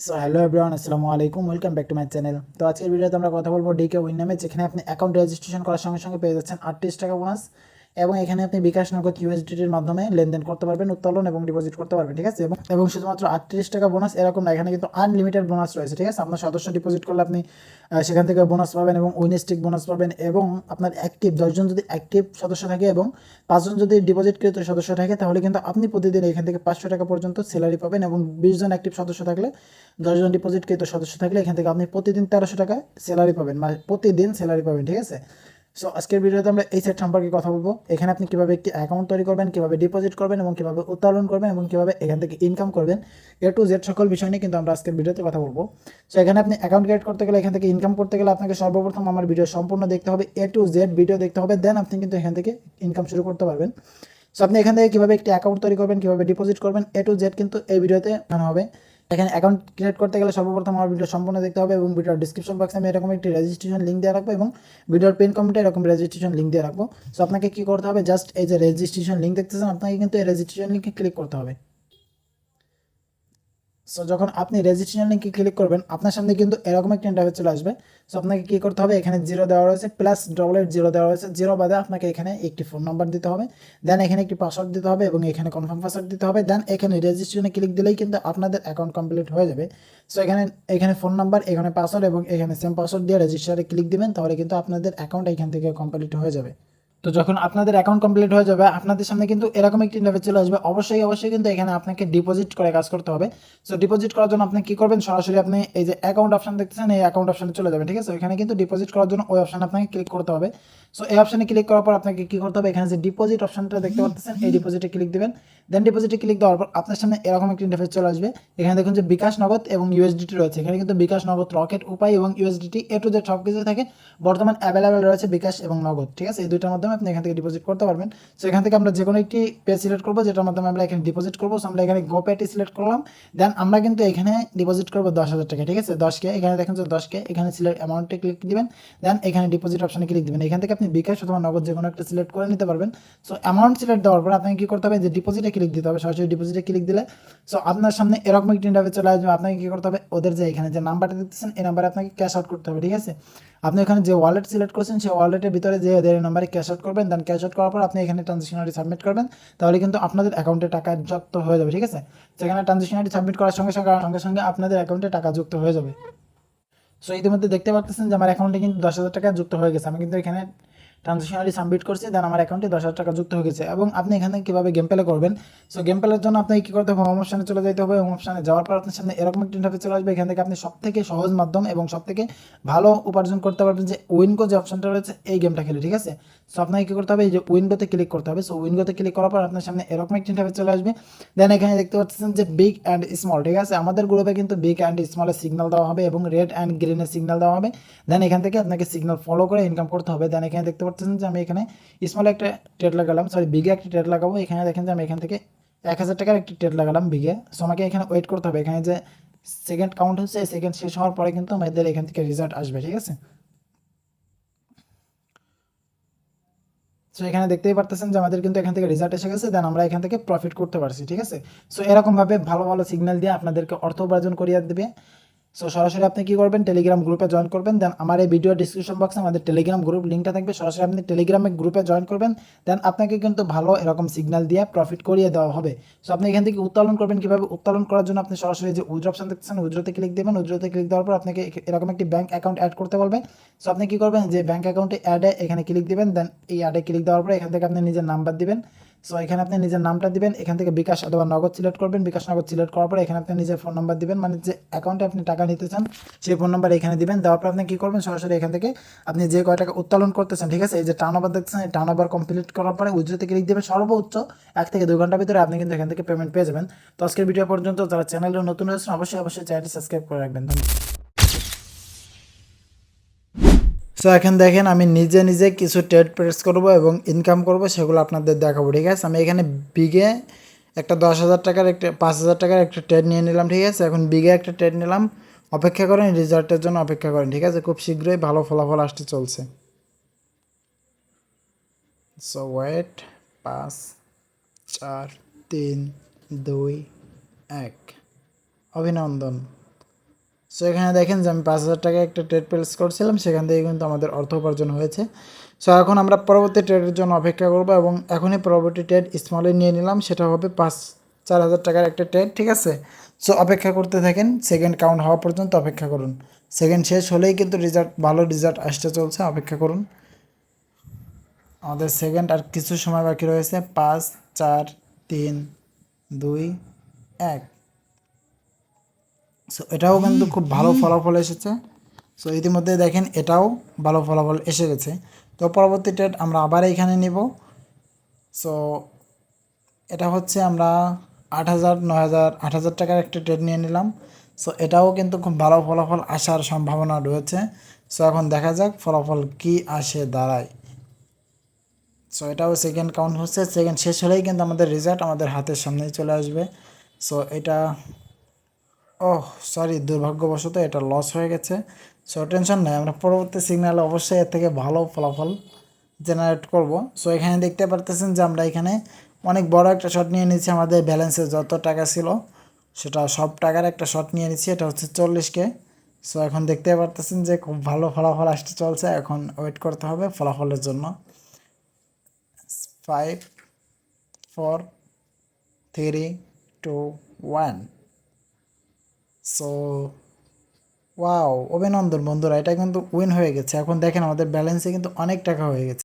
So hello everyone, আসসালামু আলাইকুম, welcome back to my channel. তো আজকের ভিডিওতে আমরা কথা বলবো ডিকে উইন নামে, যেখানে আপনি অ্যাকাউন্ট রেজিস্ট্রেশন করার সঙ্গে সঙ্গে পেয়ে যাচ্ছেন 38 টাকা বোনাস, এবং এখানে আপনি বিকাশ নগদ ইউএসডিটির মাধ্যমে লেনদেন করতে পারবেন, উত্তোলন এবং ডিপোজিট করতে পারবেন, ঠিক আছে। এবং শুধুমাত্র 38 টাকা বোনাস এরকম না, এখানে কিন্তু আনলিমিটেড বোনাস রয়েছে, ঠিক আছে। আপনার সদস্য ডিপোজিট করলে আপনি সেখান থেকে বোনাস পাবেন এবং উইন স্টিক বোনাস পাবেন, এবং আপনার অ্যাক্টিভ 10জন যদি অ্যাক্টিভ সদস্য থাকে এবং 5জন যদি ডিপোজিটকৃত সদস্য থাকে, তাহলে কিন্তু আপনি প্রতিদিন এখান থেকে 500 টাকা পর্যন্ত স্যালারি পাবেন, এবং 20জন অ্যাক্টিভ সদস্য থাকলে 10জন ডিপোজিটকৃত সদস্য থাকলে এখান থেকে আপনি প্রতিদিন 1300 টাকা স্যালারি পাবেন, মানে প্রতিদিন স্যালারি পাবেন, ঠিক আছে। সো আজকের ভিডিওতে আমরা এই সেট সম্পর্কে কথা বলবো। এখানে আপনি কিভাবে একটি অ্যাকাউন্ট তৈরি করবেন, কিভাবে ডিপোজিট করবেন, এবং কিভাবে উত্তোলন করবেন, এবং কিভাবে এখান থেকে ইনকাম করবেন, A to Z সকল বিষয় নিয়ে কিন্তু আমরা আজকের ভিডিওতে কথা বলবো। সো এখানে আপনি অ্যাকাউন্ট ক্রিয়েট করতে গেলে, এখান থেকে ইনকাম করতে গেলে আপনাকে সর্বপ্রথম আমার ভিডিও সম্পূর্ণ দেখতে হবে, A to Z ভিডিও দেখতে হবে, দেন আপনি কিন্তু এখান থেকে ইনকাম শুরু করতে পারবেন। সো আপনি এখান থেকে কিভাবে একটি অ্যাকাউন্ট তৈরি করবেন, কিভাবে ডিপোজিট করবেন, A to Z কিন্তু এই ভিডিওতে দেখানো হবে। এখানে অ্যাকাউন্ট ক্রিয়েট করতে গেলে সর্বপ্রথম আমার ভিডিও সম্পূর্ণ দেখতে হবে, এবং ভিডিওর ডিসক্রিপশন বক্সে আমি এরকম একটি রেজিস্ট্রেশন লিঙ্ক দিয়ে রাখবো, এবং ভিডিওর পিন কমেন্টে এরকম রেজিস্ট্রেশন লিঙ্ক দিয়ে রাখবো। সো আপনাকে কী করতে হবে, জাস্ট এই যে রেজিস্ট্রেশন লিঙ্ক দেখতেছেন, আপনাকে কিন্তু এই রেজিস্ট্রেশন লিঙ্কে ক্লিক করতে হবে। সো যখন আপনি রেজিস্ট্রেশন লিঙ্কে ক্লিক করবেন, আপনার সামনে কিন্তু এরকম একটা ইন্টারফেস চলে আসবে। সো আপনাকে কী করতে হবে, এখানে জিরো দেওয়া রয়েছে, +888 দেওয়া রয়েছে, জিরো বাদে আপনাকে এখানে একটি ফোন নাম্বার দিতে হবে, দেন এখানে একটি পাসওয়ার্ড দিতে হবে, এবং এখানে কনফার্ম পাসওয়ার্ড দিতে হবে, দেন এখানে রেজিস্ট্রেশনে ক্লিক দিলেই কিন্তু আপনাদের অ্যাকাউন্ট কমপ্লিট হয়ে যাবে। সো এখানে এখানে ফোন নাম্বার, এখানে পাসওয়ার্ড, এবং এখানে সেম পাসওয়ার্ড দিয়ে রেজিস্টারে ক্লিক দিবেন, তাহলে কিন্তু আপনাদের অ্যাকাউন্ট এখান থেকে কমপ্লিট হয়ে যাবে। তো যখন আপনাদের অ্যাকাউন্ট কমপ্লিট হয়ে যাবে, আপনাদের সামনে কিন্তু এরকম একটি ইন্টারফেস চলে আসবে। অবশ্যই কিন্তু এখানে আপনাকে ডিপোজিট করে কাজ করতে হবে। সো ডিপোজিট করার জন্য আপনি কি করবেন, সরাসরি আপনি এই যে অ্যাকাউন্ট অপশন দেখতেছেন, এই অ্যাকাউন্ট অপশনে চলে যাবেন, ঠিক আছে। এখানে কিন্তু ডিপোজিট করার জন্য ওই অপশনে আপনাকে ক্লিক করতে হবে। সো এই অপশনে ক্লিক করার পর আপনাকে কি করতে হবে, এখানে যে ডিপোজিট অপশনটা দেখতে পাচ্ছেন, এই ডিপোজিটে ক্লিক দিবেন। দেন ডিপোজিটে ক্লিক দেওয়ার পর আপনার সামনে এরকম একটি ইন্টারফেস চলে আসবে। এখানে দেখুন যে বিকাশ নগদ এবং ইউএসডিটি রয়েছে। এখানে কিন্তু বিকাশ নগদ, রকেট, উপায় এবং ইউএসডিটি A to Z সব কিছু থাকে। বর্তমান অ্যাভেলেবেল রয়েছে বিকাশ এবং নগদ, ঠিক আছে। এই দুইটার মাধ্যমে আপনি এখান থেকে ডিপোজিট করতে পারবেন। সো এখান থেকে আমরা যে কোনো একটি পে সিলেক্ট করবো, যেটার মাধ্যমে আমরা এখানে ডিপোজিট করবো। সো আমরা এখানে গো পেটি সিলেক্ট করলাম, দেন আমরা কিন্তু এখানে ডিপোজিট করবো 10,000 টাকা, ঠিক আছে। 10K, এখানে দেখেন যে 10K, এখানে সিলেক্ট অ্যামাউন্টে ক্লিক দিবেন, দেন এখানে ডিপোজিট অপশনে ক্লিক দিবেন। এখান থেকে আপনি বিকাশ অথবা নগদ যে কোনো একটা সিলেক্ট করে নিতে পারবেন। সো অ্যামাউন্ট সিলেক্ট দেওয়ার পর আপনাকে কী করতে হবে, যে ডিপোজিটে ক্লিক দিতে হবে। সরাসরি ডিপোজিটে ক্লিক দিলে সো আপনার সামনে এরকম একটি ইন্টারফেস চলে আসবে। আপনাকে কী করতে হবে, ওদের যে এখানে যে নাম্বারটা দিতেছেন, এই নাম্বারে আপনাকে ক্যাশ আউট করতে হবে, ঠিক আছে। আপনি এখানে যে ওয়ালেট সিলেক্ট করছেন, সেই ওয়ালেটের ভিতরে যে এদের নাম্বারে ক্যাশ আউট করবেন, দেন ক্যাশ আউট করার পর আপনি এখানে ট্রানজেকশন আইডি সাবমিট করবেন, তাহলে কিন্তু আপনাদের অ্যাকাউন্টে টাকা যুক্ত হয়ে যাবে, ঠিক আছে। সেখানে ট্রানজেকশন আইডি সাবমিট করার সঙ্গে সঙ্গে আপনাদের অ্যাকাউন্টে টাকা যুক্ত হয়ে যাবে। সো ইতিমধ্যে দেখতে পাচ্ছেন যে আমার অ্যাকাউন্টে কিন্তু 10,000 টাকা যুক্ত হয়ে গেছে। আমি কিন্তু এখানে ট্রানজেকশন আইডি সাবমিট করছি, দেন আমার অ্যাকাউন্টে 10,000 টাকা যুক্ত হয়ে গেছে। এবং আপনি এখানে কীভাবে গেম প্লে করবেন, সো গেম প্লের জন্য আপনাকে কী করতে হবে, হোম অপশনে চলে যেতে হবে। হোম অপশনে যাওয়ার পর আপনার সামনে এরকম একটা ইন্টারফেস চলে আসবে। এখান থেকে আপনি সবথেকে সহজ মাধ্যম এবং সবথেকে ভালো উপার্জন করতে পারবেন যে উইনগো যে অপশনটা রয়েছে, এই গেমটা খেলে, ঠিক আছে। সো আপনাকে কী করতে হবে, এই যে উইনগোতে ক্লিক করতে হবে। সো উইনগোতে ক্লিক করার পর আপনার সামনে এরকম একটা ইন্টারফেস চলে আসবে। দেন এখানে দেখতে পাচ্ছেন যে বিগ অ্যান্ড স্মল, ঠিক আছে। আমাদের গ্রুপে কিন্তু বিগ অ্যান্ড স্মলের সিগন্যাল দেওয়া হবে এবং রেড অ্যান্ড গ্রিনের সিগন্যাল দেওয়া হবে। দেন এখান থেকে আপনাকে সিগন্যাল ফলো করে ইনকাম করতে হবে। দেন এখানে দেখতে পাচ্ছেন যে আমি এখানে স্মলে একটা ট্রেড লাগালাম, সরি বিগে একটা ট্রেড লাগাবো। এখানে দেখেন যে আমি এখান থেকে 1,000 টাকার একটি ট্রেড লাগালাম বিগে। সো আমাকে এখানে ওয়েট করতে হবে। এখানে যে সেকেন্ড কাউন্ট হচ্ছে, সেকেন্ড শেষ হওয়ার পরে কিন্তু আমাদের এখান থেকে রেজাল্ট আসবে, ঠিক আছে। সো এখানে দেখতেই পারতেছেন যে আমাদের কিন্তু এখান থেকে রেজাল্ট এসে গেছে, দেন আমরা এখান থেকে প্রফিট করতে পারছি, ঠিক আছে। সো এরকমভাবে ভালো ভালো সিগন্যাল দিয়ে আপনাদেরকে অর্থ উপার্জন করিয়ে দেবে। সো সরাসরি আপনি কী করবেন, টেলিগ্রাম গ্রুপে জয়েন করবেন। দেন আমার এই ভিডিও ডিসক্রিপশন বক্সে আমাদের টেলিগ্রাম গ্রুপ লিঙ্কটা থাকবে, সরাসরি আপনি টেলিগ্রামে গ্রুপে জয়েন করবেন। দেন আপনাকে কিন্তু ভালো এরকম সিগন্যাল দিয়ে প্রফিট করিয়ে দেওয়া হবে। সো আপনি এখান থেকে উত্তোলন করবেন কীভাবে, উত্তোলন করার জন্য আপনি সরাসরি যে উইথড্র অপশন দেখছেন, উইথড্রতে ক্লিক দেবেন। উইথড্রতে ক্লিক দেওয়ার পর আপনাকে এরকম একটি ব্যাঙ্ক অ্যাকাউন্ট অ্যাড করতে বলবে। সো আপনি কী করবেন, যে ব্যাঙ্ক অ্যাকাউন্টে অ্যাডে এখানে ক্লিক দিবেন। দেন এই অ্যাডে ক্লিক দেওয়ার পরে এখান থেকে আপনি নিজের নাম্বার দিবেন। সো এখানে আপনি নিজের নামটা দিবেন, এখান থেকে বিকাশ অথবা নগদ সিলেক্ট করবেন। বিকাশ নগদ সিলেক্ট করার পরে এখানে আপনি নিজের ফোন নাম্বার দিবেন, মানে যে অ্যাকাউন্টে আপনি টাকা নিতে চান সেই ফোন নাম্বার এখানে দিবেন। দেওয়ার পর আপনি কী করবেন, সরাসরি এখান থেকে আপনি যে কয় টাকা উত্তোলন করতেছেন, ঠিক আছে, এই যে টার্ন ওভার দেখতেছেন, এই টার্ন ওভার কমপ্লিট করার পরে উইথড্রতে ক্লিক দেবেন। সর্বোচ্চ 1 থেকে 2 ঘন্টার ভিতরে আপনি কিন্তু এখান থেকে পেমেন্ট পেয়ে যাবেন। তো আজকের ভিডিও পর্যন্ত, যারা চ্যানেলে নতুন হয়েছেন অবশ্যই চ্যানেলটি সাবস্ক্রাইব করে রাখবেন। ধন্যবাদ। সো এখন দেখেন আমি নিজে নিজে কিছু ট্রেড প্রেস করব এবং ইনকাম করব, সেগুলো আপনাদের দেখাবো, ঠিক আছে। আমি এখানে বিগে একটা 10,000 টাকার একটা 5,000 টাকার একটা ট্রেড নিয়ে নিলাম, ঠিক আছে। এখন বিগে একটা ট্রেড নিলাম, অপেক্ষা করেন, রেজাল্টের জন্য অপেক্ষা করেন, ঠিক আছে। খুব শীঘ্রই ভালো ফলাফল আসতে চলছে। সো ওয়েট, 5, 4, 3, 2, 1, অভিনন্দন। সো এখানে দেখেন যে আমি 5,000 টাকা একটা ট্রেড প্লেস করছিলাম, সেখান থেকে কিন্তু আমাদের অর্থ উপার্জন হয়েছে। সো এখন আমরা পরবর্তী ট্রেডের জন্য অপেক্ষা করব, এবং এখনই পরবর্তী ট্রেড স্মলে নিয়ে নিলাম, সেটা হবে 4,000 টাকার একটা ট্রেড, ঠিক আছে। সো অপেক্ষা করতে থাকেন, সেকেন্ড কাউন্ট হওয়া পর্যন্ত অপেক্ষা করুন। সেকেন্ড শেষ হলেই কিন্তু ভালো রেজাল্ট আসতে চলছে, অপেক্ষা করুন। আমাদের সেকেন্ড আর কিছু সময় বাকি রয়েছে, 5 4 3 2 1। সো এটাও কিন্তু খুব ভালো ফলাফল এসেছে। সো ইতিমধ্যে দেখেন এটাও ভালো ফলাফল এসে গেছে। তো পরবর্তী ট্রেড আমরা আবার এইখানে নিব। সো এটা হচ্ছে আমরা 8,000 9,000 8,000 টাকার একটা ট্রেড নিয়ে নিলাম। সো এটাও কিন্তু খুব ভালো ফলাফল আসার সম্ভাবনা রয়েছে। সো এখন দেখা যাক ফলাফল কি আসে দাঁড়ায়। সো এটাও সেকেন্ড কাউন্ট হচ্ছে, সেকেন্ড শেষ হলেই কিন্তু আমাদের রেজাল্ট আমাদের হাতের সামনেই চলে আসবে। সো এটা ওহ সরি, দুর্ভাগ্যবশত এটা লস হয়ে গেছে। সো টেনশন নাই, আমরা পরবর্তী সিগন্যালে অবশ্যই এর থেকে ভালো ফলাফল জেনারেট করব। সো এখানে দেখতে পারতেছেন যে আমরা এখানে অনেক বড় একটা শট নিয়ে নিচ্ছি, আমাদের ব্যালেন্সে যত টাকা ছিল সেটা সব টাকার একটা শট নিয়ে নিচ্ছি, এটা হচ্ছে 40K। সো এখন দেখতে পারতেছেন যে খুব ভালো ফলাফল আসতে চলছে, এখন ওয়েট করতে হবে ফলাফলের জন্য। 5 4 3 2 1। সো ওয়াও, অভিনন্দন বন্ধুরা, এটা কিন্তু উইন হয়ে গেছে। এখন দেখেন আমাদের ব্যালেন্সে কিন্তু অনেক টাকা হয়ে গেছে।